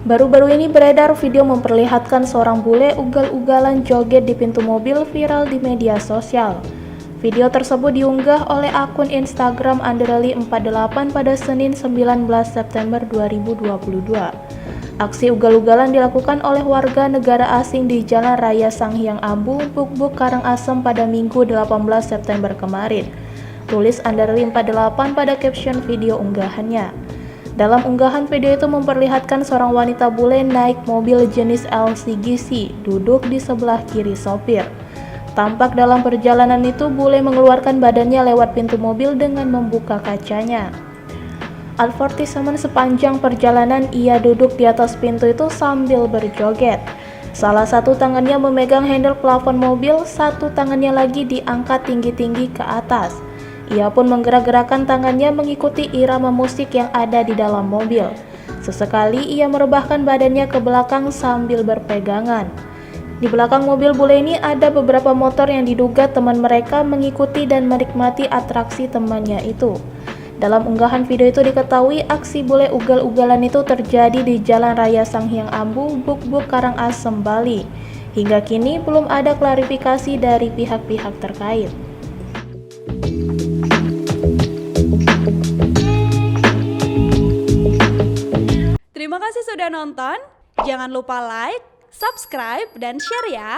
Baru-baru ini beredar video memperlihatkan seorang bule ugal-ugalan joget di pintu mobil viral di media sosial. Video tersebut diunggah oleh akun Instagram Anderali48 pada Senin 19 September 2022. Aksi ugal-ugalan dilakukan oleh warga negara asing di Jalan Raya Sanghyang Ambu, Buk-Buk, Karangasem pada Minggu 18 September kemarin. Tulis Anderali48 pada caption video unggahannya. Dalam unggahan video itu memperlihatkan seorang wanita bule naik mobil jenis LCGC duduk di sebelah kiri sopir. Tampak dalam perjalanan itu bule mengeluarkan badannya lewat pintu mobil dengan membuka kacanya. Advertisement sepanjang perjalanan ia duduk di atas pintu itu sambil berjoget. Salah satu tangannya memegang handle plafon mobil, satu tangannya lagi diangkat tinggi-tinggi ke atas. Ia pun menggerak-gerakkan tangannya mengikuti irama musik yang ada di dalam mobil. Sesekali ia merebahkan badannya ke belakang sambil berpegangan. Di belakang mobil bule ini ada beberapa motor yang diduga teman mereka mengikuti dan menikmati atraksi temannya itu. Dalam unggahan video itu diketahui aksi bule ugal-ugalan itu terjadi di Jalan Raya Sanghyang Ambu, Buk-Buk, Karangasem, Bali. Hingga kini belum ada klarifikasi dari pihak-pihak terkait. Terima kasih sudah nonton. Jangan lupa like, subscribe, dan share ya.